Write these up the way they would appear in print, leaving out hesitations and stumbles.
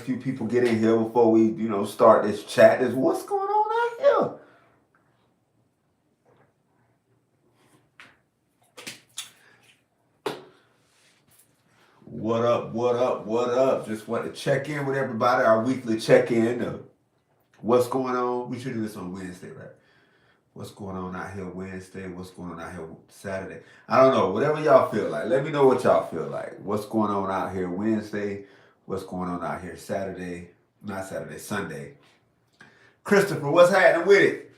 few people get in here before we, start this chat. Is what's going on out here? What up, what up, what up? Just want to check in with everybody, our weekly check-in. What's going on? We should do this on Wednesday, right? What's going on out here Wednesday? What's going on out here Saturday? I don't know. Whatever y'all feel like. Let me know what y'all feel like. What's going on out here Wednesday? What's going on out here Saturday? Not Saturday, Sunday. Christopher, what's happening with it?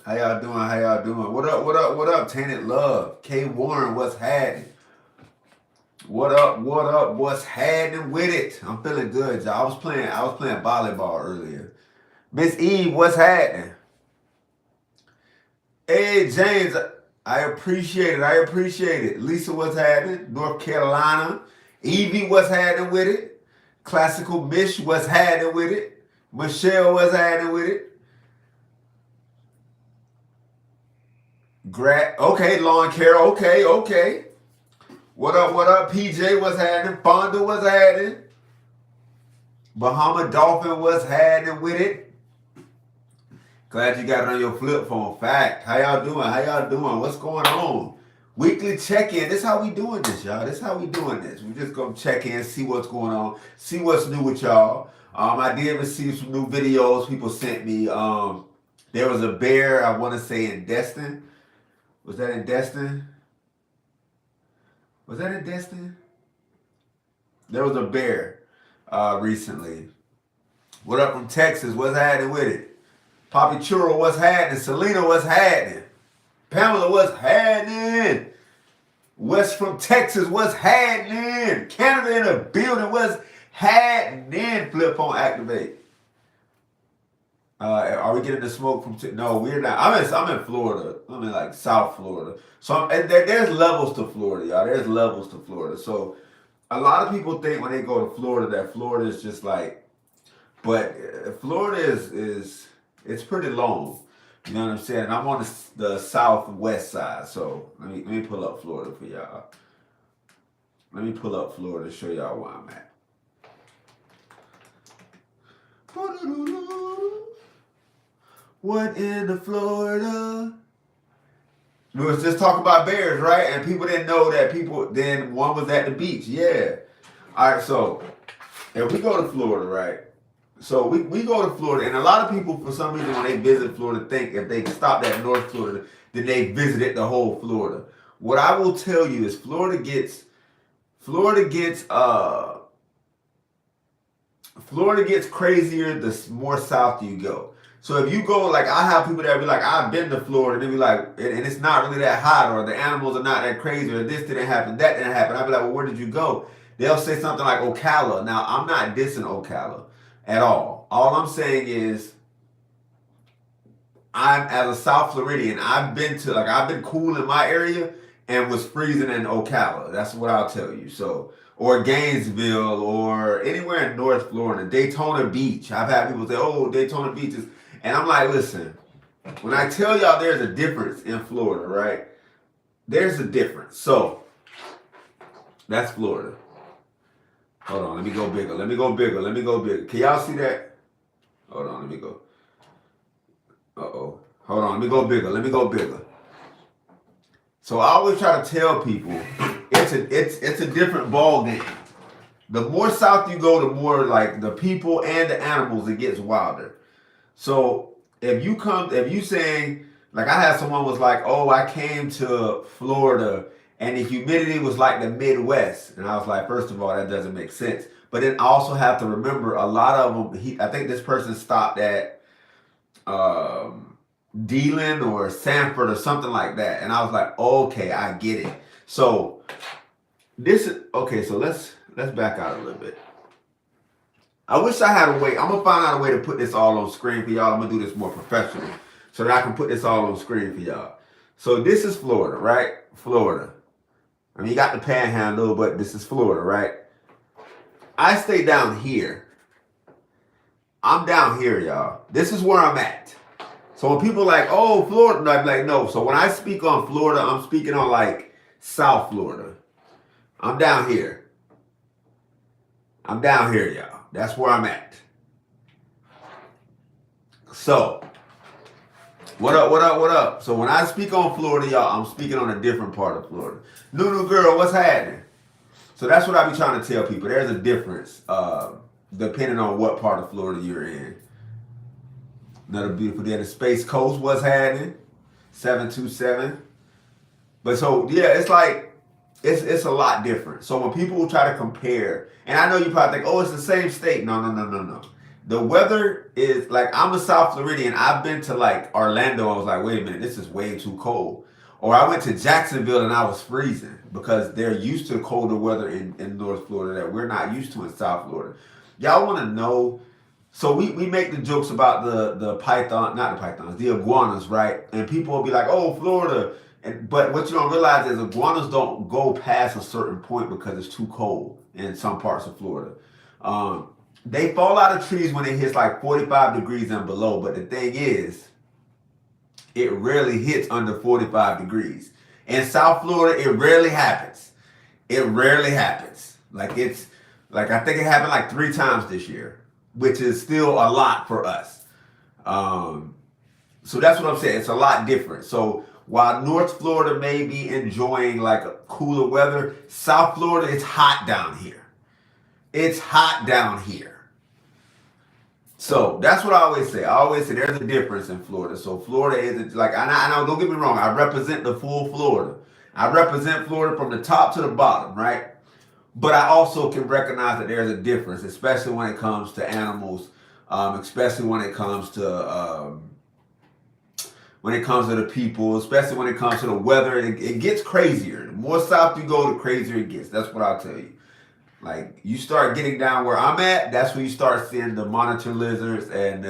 How y'all doing? How y'all doing? What up, what up, what up? Tainted Love. K Warren, what's happening? What up, what up? What's happening with it? I'm feeling good, y'all. I was playing volleyball earlier. Miss Eve, what's happening? Hey, James, I appreciate it. I appreciate it. Lisa, what's happening? North Carolina. Evie, what's happening with it? Classical Mish, what's happening with it? Michelle, what's happening with it? Okay, Lawn Care, okay. What up, PJ, what's happening? Fonda, what's happening? Bahama Dolphin, what's happening with it? Glad you got it on your flip phone. Fact. How y'all doing? What's going on? Weekly check-in. This how we doing this, y'all. This how we doing this. We just gonna check in, see what's going on, see what's new with y'all. I did receive some new videos people sent me. There was a bear, I want to say in Destin. Was that in Destin? There was a bear recently. What up from Texas? What's happening with it? Poppy Churro, what's happening? Selena, what's happening? Pamela, what's happening? West from Texas, what's happening? Canada in the building, what's happening? Flip phone activate. Are we getting the smoke from? No, we're not. I'm in Florida. I'm in like South Florida. So there's levels to Florida, y'all. There's levels to Florida. So a lot of people think when they go to Florida that Florida is just like, but Florida is it's pretty long. You know what I'm saying? And I'm on the southwest side. So let me pull up Florida for y'all. Let me pull up Florida to show y'all where I'm at. What in the Florida? We was just talking about bears, right? And people didn't know that then one was at the beach. Yeah. All right, so if we go to Florida, right? So we go to Florida, and a lot of people, for some reason, when they visit Florida, think if they stopped at North Florida, then they visited the whole Florida. What I will tell you is Florida gets crazier the more south you go. So if you go, like, I have people that be like, I've been to Florida, they be like, and it's not really that hot, or the animals are not that crazy, or this didn't happen, that didn't happen. I'll be like, well, where did you go? They'll say something like Ocala. Now, I'm not dissing Ocala at all. All I'm saying is, as a South Floridian, I've been cool in my area and was freezing in Ocala. That's what I'll tell you. So, or Gainesville, or anywhere in North Florida, Daytona Beach. I've had people say, oh, Daytona Beach is, and I'm like, listen, when I tell y'all there's a difference in Florida, right? There's a difference. So, that's Florida. Hold on, let me go bigger. Can y'all see that? Hold on, let me go. Uh-oh. Hold on, let me go bigger. So I always try to tell people it's a different ball game. The more south you go, the more like the people and the animals, it gets wilder. So if you saying, like, I had someone was like, oh, I came to Florida and the humidity was like the Midwest. And I was like, first of all, that doesn't make sense. But then I also have to remember a lot of them, I think this person stopped at Deland or Sanford or something like that. And I was like, okay, I get it. So so let's back out a little bit. I wish I had a way. I'm going to find out a way to put this all on screen for y'all. I'm going to do this more professional so that I can put this all on screen for y'all. So this is Florida, right? Florida. I mean, you got the panhandle, but this is Florida, right? I stay down here. I'm down here, y'all. This is where I'm at. So when people are like, oh, Florida, I'm like, no. So when I speak on Florida, I'm speaking on like South Florida. I'm down here. y'all. That's where I'm at. So, what up, what up, what up? So when I speak on Florida, y'all, I'm speaking on a different part of Florida. New girl, what's happening? So that's what I be trying to tell people. There's a difference depending on what part of Florida you're in. Another beautiful day. The Space Coast, what's happening? 727. But so, yeah, it's like, it's a lot different. So when people try to compare, and I know you probably think, oh, it's the same state. No. The weather is like, I'm a South Floridian. I've been to like Orlando. I was like, wait a minute, this is way too cold. Or I went to Jacksonville and I was freezing because they're used to colder weather in North Florida that we're not used to in South Florida. Y'all want to know? So we make the jokes about the python, not the pythons, the iguanas, right? And people will be like, oh, Florida. But what you don't realize is iguanas don't go past a certain point because it's too cold in some parts of Florida. They fall out of trees when it hits like 45 degrees and below. But the thing is, it rarely hits under 45 degrees. In South Florida, it rarely happens. It rarely happens. I think it happened like 3 times this year, which is still a lot for us. So that's what I'm saying. It's a lot different. So while North Florida may be enjoying like a cooler weather, South Florida, it's hot down here. It's hot down here. So that's what I always say. I always say there's a difference in Florida. So Florida is like, I know, don't get me wrong, I represent the full Florida. I represent Florida from the top to the bottom, right? But I also can recognize that there's a difference, especially when it comes to animals, especially when it comes to the people, especially when it comes to the weather. It gets crazier. The more south you go, the crazier it gets. That's what I'll tell you. Like, you start getting down where I'm at, that's when you start seeing the monitor lizards and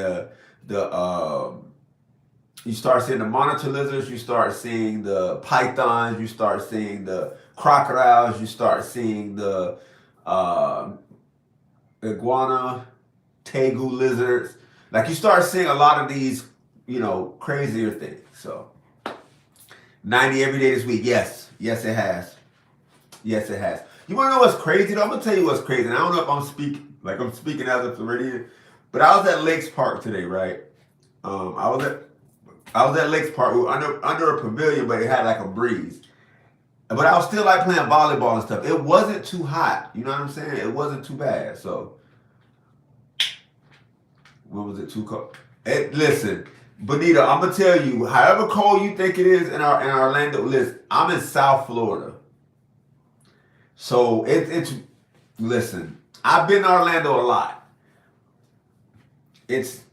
you start seeing the monitor lizards, you start seeing the pythons, you start seeing the crocodiles, you start seeing the iguana, tegu lizards. Like, you start seeing a lot of these, crazier things. So 90 every day this week. Yes, it has. Yes, it has. You want to know what's crazy though? I'm gonna tell you what's crazy. And I don't know if I'm speaking as a Floridian, but I was at Lakes Park today, right? I was at Lakes Park. We were under a pavilion, but it had like a breeze. But I was still like playing volleyball and stuff. It wasn't too hot. You know what I'm saying? It wasn't too bad. So when was it too cold? Listen, Benita, I'm gonna tell you, however cold you think it is in Orlando, listen, I'm in South Florida. So listen, I've been to Orlando a lot. It's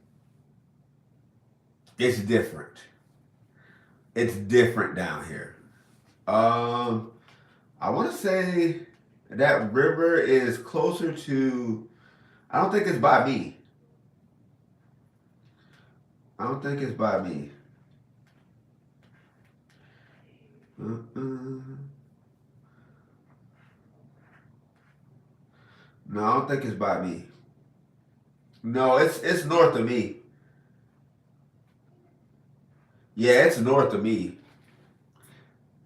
different. It's different down here. I want to say that river is closer to, I don't think it's by me. No, I don't think it's by me. No, it's north of me. Yeah, it's north of me.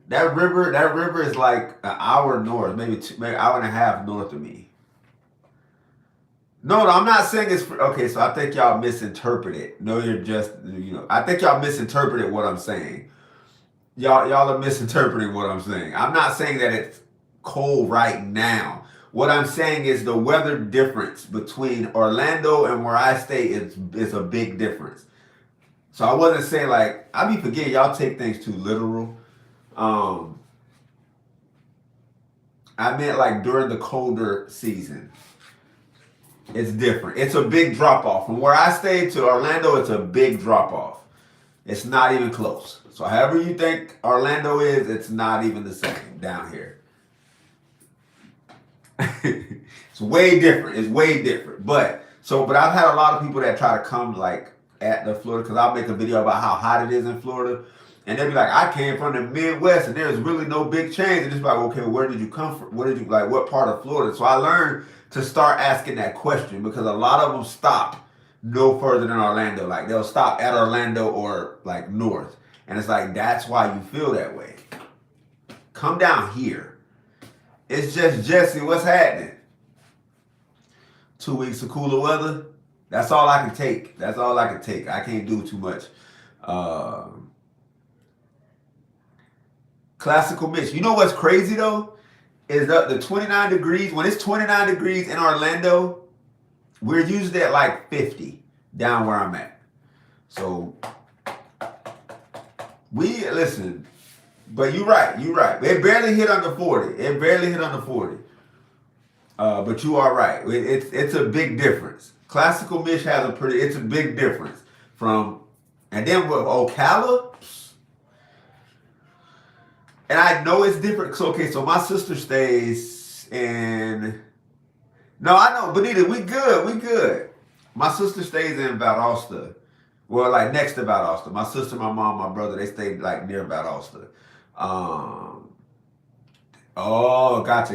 That river is like an hour north, maybe an hour and a half north of me. No, I'm not saying it's okay. So I think y'all misinterpreted. No, you're just I think y'all misinterpreted what I'm saying. Y'all are misinterpreting what I'm saying. I'm not saying that it's cold right now. What I'm saying is the weather difference between Orlando and where I stay is a big difference. So I wasn't saying like, I be forgetting y'all take things too literal. I meant like during the colder season. It's different. It's a big drop off. From where I stay to Orlando, it's a big drop off. It's not even close. So however you think Orlando is, it's not even the same down here. It's way different. It's way different. But I've had a lot of people that try to come like at the Florida, because I'll make a video about how hot it is in Florida. And they'll be like, I came from the Midwest and there's really no big change. And it's like, okay, where did you come from? What part of Florida? So I learned to start asking that question, because a lot of them stop no further than Orlando. Like, they'll stop at Orlando or like north. And it's like, that's why you feel that way. Come down here. It's just Jesse, what's happening? 2 weeks of cooler weather. That's all I can take. That's all I can take. I can't do too much. Uh, Classical Mitch. You know what's crazy though? Is the 29 degrees. When it's 29 degrees in Orlando, we're usually at like 50 down where I'm at. So we listen. But you're right. You're right. It barely hit under 40. It barely hit under 40. But you are right. It's a big difference. Classical Mitch has it's a big difference from, and then with Ocala, and I know it's different. So okay, so my sister stays in. No, I know, Benita, we good. We good. My sister stays in Valdosta. Well, like next to Valdosta. My sister, my mom, my brother, they stay like near Valdosta. Oh, gotcha.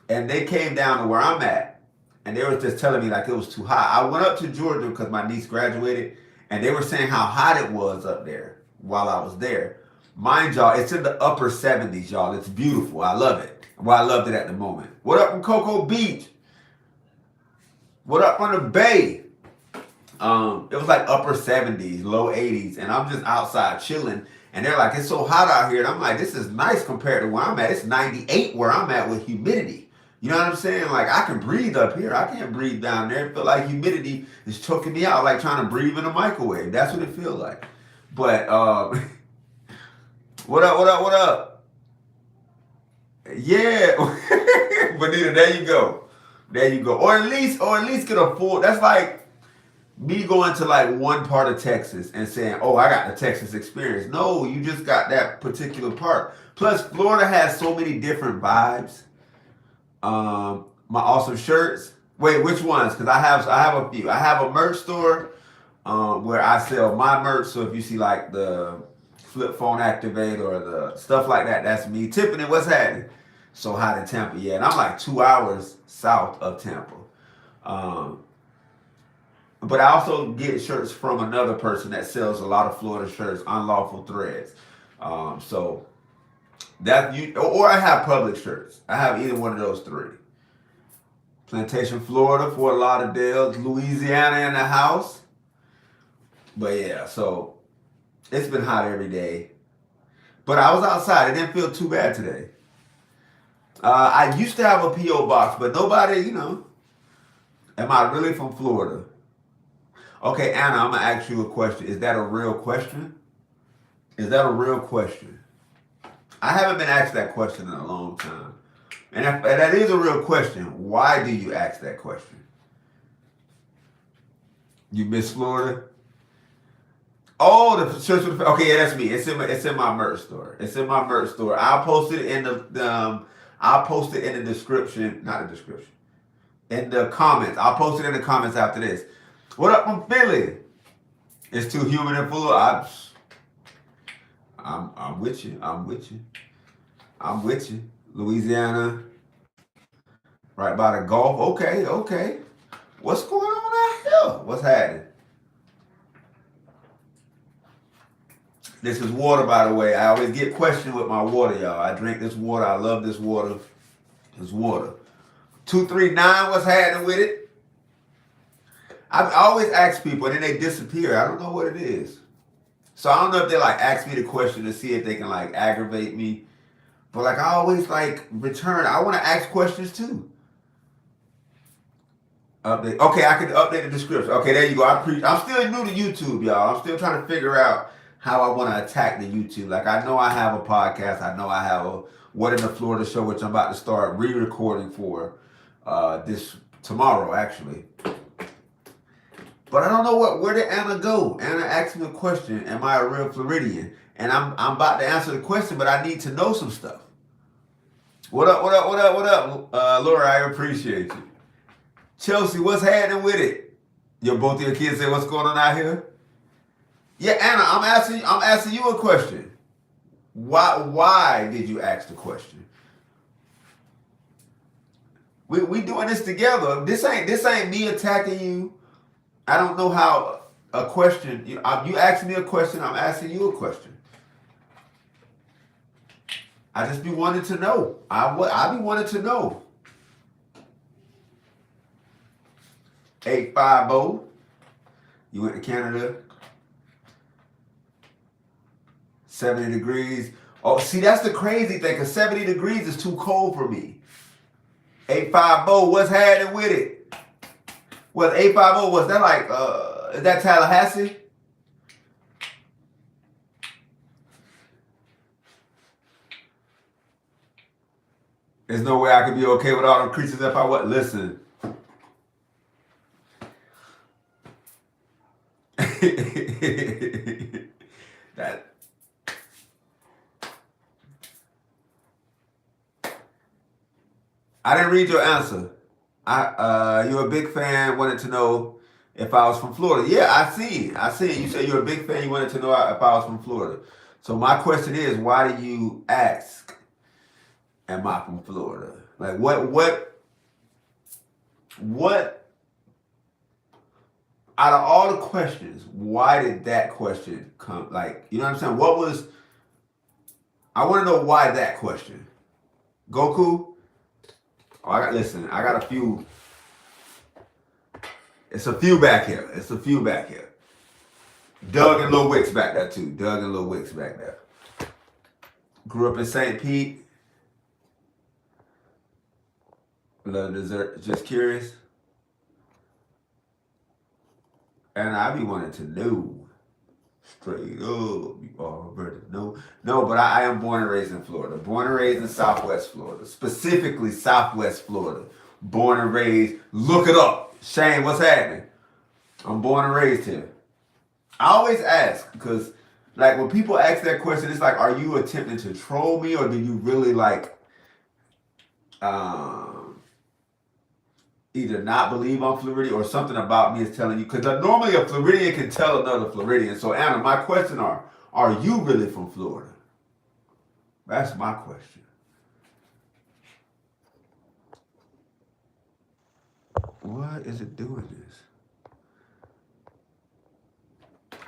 And they came down to where I'm at, and they were just telling me like it was too hot. I went up to Georgia because my niece graduated, and they were saying how hot it was up there while I was there. Mind y'all, it's in the upper 70s, y'all. It's beautiful. I love it. Well, I loved it at the moment. What up from Cocoa Beach? What up from the Bay? It was like upper 70s, low 80s, and I'm just outside chilling. And they're like, it's so hot out here. And I'm like, this is nice compared to where I'm at. It's 98 where I'm at with humidity. You know what I'm saying? Like, I can breathe up here. I can't breathe down there. It feel like humidity is choking me out, like trying to breathe in a microwave. That's what it feels like. But, what up? Yeah. Bonita, there you go. Or at least get a full, that's like me going to like one part of Texas and saying, oh, I got the Texas experience. No, you just got that particular part. Plus, Florida has so many different vibes. My awesome shirts. Wait, which ones? Because I have a few. I have a merch store where I sell my merch. So if you see like the flip phone activate or the stuff like that, that's me. Tiffany, what's happening? So hot in Tampa, yeah. And I'm like 2 hours south of Tampa. But I also get shirts from another person that sells a lot of Florida shirts, Unlawful Threads. So that you, or I have public shirts. I have either one of those three. Plantation, Florida, Fort Lauderdale, Louisiana in the house. But yeah, so it's been hot every day. But I was outside. It didn't feel too bad today. I used to have a P.O. box, but nobody, am I really from Florida? Okay, Anna, I'm going to ask you a question. Is that a real question? I haven't been asked that question in a long time. And if that is a real question, why do you ask that question? You miss Florida? Oh, the church with the, okay, yeah, that's me. It's in my merch store. I'll post it in the description, not the description. In the comments. I'll post it in the comments after this. What up from Philly? It's too humid and full of. I'm with you. Louisiana, right by the Gulf. Okay. What's going on out here? What's happening? This is water, by the way. I always get questioned with my water, y'all. I drink this water. I love this water. It's water. 239, what's happening with it? I always ask people and then they disappear. I don't know what it is. So I don't know if they like ask me the question to see if they can like aggravate me. But like I always like return. I want to ask questions too. Update. Okay, I can update the description. Okay, there you go. I'm still new to YouTube, y'all. I'm still trying to figure out how I want to attack the YouTube. Like I know I have a podcast. I know I have a What in the Florida show, which I'm about to start re-recording for this tomorrow, actually. But I don't know where did Anna go? Anna asked me a question, am I a real Floridian? And I'm about to answer the question, but I need to know some stuff. What up? Laura, I appreciate you. Chelsea, what's happening with it? Both of your kids say, what's going on out here? Yeah, Anna, I'm asking you a question. Why did you ask the question? We doing this together. This ain't me attacking you. I don't know how a question, you ask me a question, I'm asking you a question. I just be wanting to know. I be wanting to know. 850. You went to Canada. 70 degrees. Oh, see, that's the crazy thing, because 70 degrees is too cold for me. 850, what's happening with it? What 850, was that like, is that Tallahassee? There's no way I could be okay with all them creatures if I was. Listen. that. I didn't read your answer. You're a big fan, wanted to know if I was from Florida. Yeah, I see. You said you're a big fan, you wanted to know if I was from Florida. So my question is, why do you ask, am I from Florida? Like what out of all the questions, why did that question come? Like, you know what I'm saying? I want to know why that question. Goku? Oh, I got a few. It's a few back here. Doug and Lil Wicks back there too. Grew up in St. Pete. Love dessert. Just curious. And I be wanting to know. Straight up. You already know. No, but I am born and raised in Florida. Born and raised in Southwest Florida. Specifically Southwest Florida. Born and raised. Look it up. Shane, what's happening? I'm born and raised here. I always ask, because like when people ask that question, it's like, are you attempting to troll me, or do you really like either not believe I'm Floridian, or something about me is telling you? Because normally a Floridian can tell another Floridian. So Anna, my question are you really from Florida? That's my question. What is it doing this?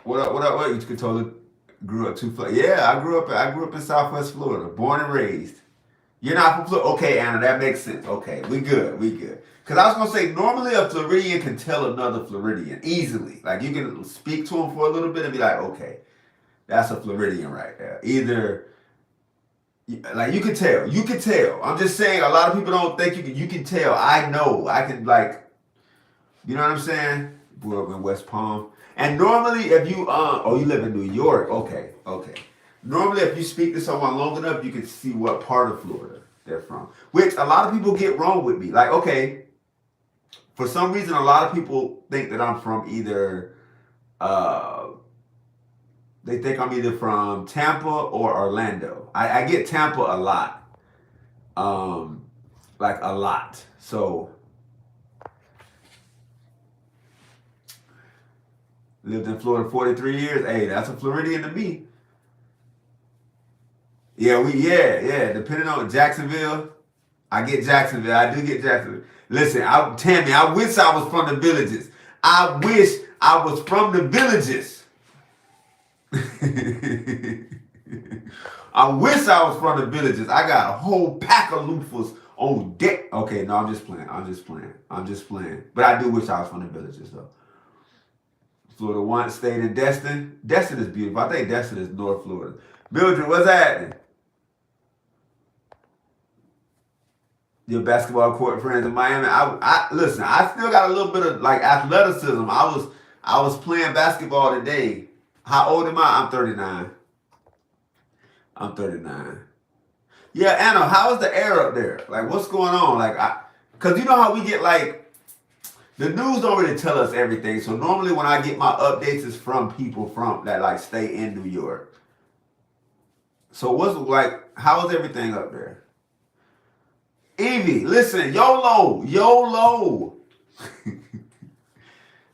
What up? What? You could totally grew up too. Yeah, I grew up in Southwest Florida, born and raised. You're not from Florida. Okay, Anna, that makes sense. Okay, we good. Because I was going to say, normally a Floridian can tell another Floridian easily. Like, you can speak to him for a little bit and be like, okay, that's a Floridian right there. Either, like, you can tell. I'm just saying, a lot of people don't think you can tell. I know. I can, like, you know what I'm saying? Grew up in West Palm. And normally, if you, you live in New York. Okay. Normally, if you speak to someone long enough, you can see what part of Florida they're from. Which a lot of people get wrong with me. Like, okay, for some reason, a lot of people think that I'm from either, they think I'm either from Tampa or Orlando. I get Tampa a lot. Like a lot. So, lived in Florida 43 years. Hey, that's a Floridian to me. Yeah, depending on Jacksonville, I get Jacksonville. I do get Jacksonville. Listen, Tammy, I wish I was from the villages. I wish I was from the villages. I wish I was from the villages. I got a whole pack of loofahs on deck. Okay, no, I'm just playing. But I do wish I was from the villages, though. Florida once stayed in Destin. Destin is beautiful. I think Destin is North Florida. Mildred, what's happening? Your basketball court friends in Miami. I listen. I still got a little bit of like athleticism. I was playing basketball today. How old am I? I'm 39. Yeah, Anna, how is the air up there? Like, what's going on? Like, cause you know how we get like, the news don't really tell us everything. So normally when I get my updates, it's from people from that like stay in New York. So how is everything up there? Evie, listen, YOLO.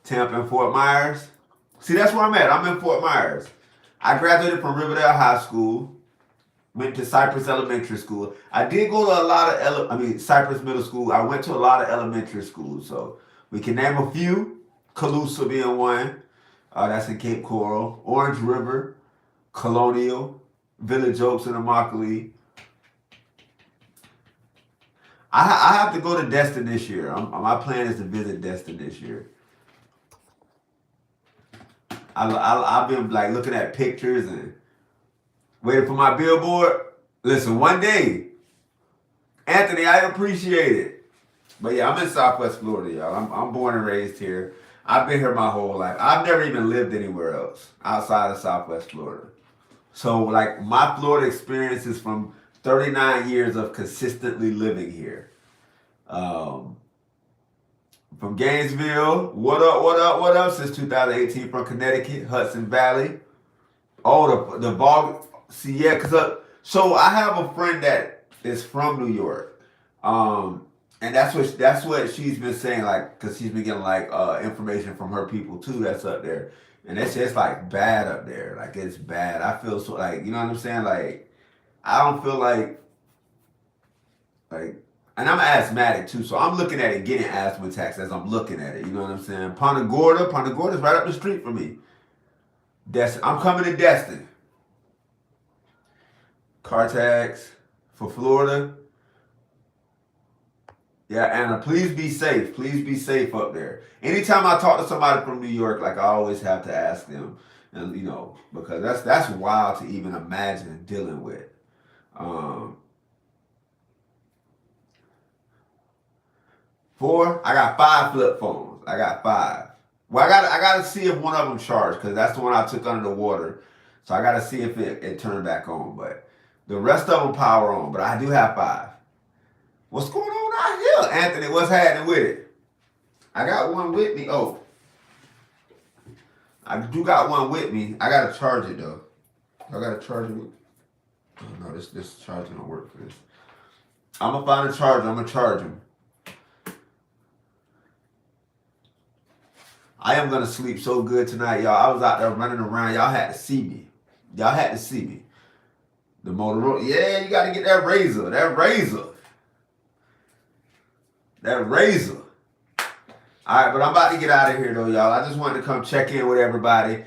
Tampa and Fort Myers. See, that's where I'm at. I'm in Fort Myers. I graduated from Riverdale High School. Went to Cypress Elementary School. I did go to a lot of, Cypress Middle School. I went to a lot of elementary schools. So we can name a few. Calusa being one. That's in Cape Coral. Orange River. Colonial. Village Oaks and Immokalee. I have to go to Destin this year. My plan is to visit Destin this year. I've been like looking at pictures and waiting for my billboard. Listen, one day, Anthony, I appreciate it. But yeah, I'm in Southwest Florida, y'all. I'm born and raised here. I've been here my whole life. I've never even lived anywhere else outside of Southwest Florida. So like my Florida experience is from 39 years of consistently living here. From Gainesville, what up, since 2018 from Connecticut, Hudson Valley. Oh, the Vol, see, yeah, so I have a friend that is from New York. And that's what she's been saying, like, because she's been getting like information from her people too that's up there. And they say it's like bad up there. Like it's bad. I feel so like, you know what I'm saying? Like, I don't feel like, and I'm asthmatic too, so I'm looking at it getting asthma attacks as I'm looking at it. You know what I'm saying? Punta Gorda's right up the street from me. I'm coming to Destin. Car tags for Florida. Yeah, Anna, please be safe. Please be safe up there. Anytime I talk to somebody from New York, like I always have to ask them, and you know, because that's wild to even imagine dealing with. I got 5 flip phones. I got 5. Well, I gotta see if one of them charged because that's the one I took under the water. So I gotta see if it turned back on. But the rest of them power on. But I do have 5. What's going on out here, Anthony? What's happening with it? I got one with me. Oh, I do got one with me. I gotta charge it though. I gotta charge it. Oh no, this charger don't work for this. I'm gonna find a charger. I'm gonna charge him. I am gonna sleep so good tonight, y'all. I was out there running around. Y'all had to see me. Y'all had to see me. The Motorola. Yeah, you gotta get that razor. That razor. All right, but I'm about to get out of here though, y'all. I just wanted to come check in with everybody.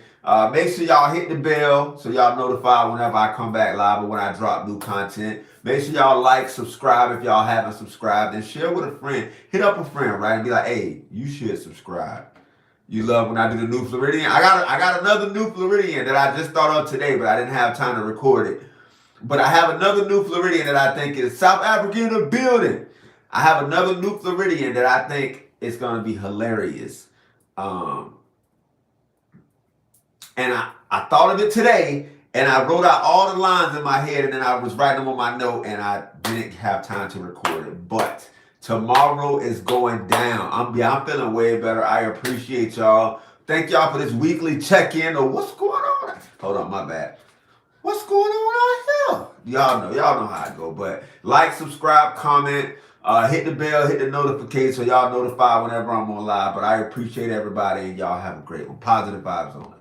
Make sure y'all hit the bell so y'all notified whenever I come back live or when I drop new content. Make sure y'all like, subscribe if y'all haven't subscribed, and share with a friend. Hit up a friend, right, and be like, hey, you should subscribe. You love when I do the New Floridian. I got another New Floridian that I just thought of today, but I didn't have time to record it. But I have another New Floridian that I think is South Africa in the building. I have another New Floridian that I think is going to be hilarious. And I thought of it today, and I wrote out all the lines in my head, and then I was writing them on my note, and I didn't have time to record it. But tomorrow is going down. I'm feeling way better. I appreciate y'all. Thank y'all for this weekly check-in of what's going on. Hold on, my bad. What's going on out here? Y'all know how I go. But like, subscribe, comment, hit the bell, hit the notification so y'all notified whenever I'm on live. But I appreciate everybody, and y'all have a great one. Positive vibes on it.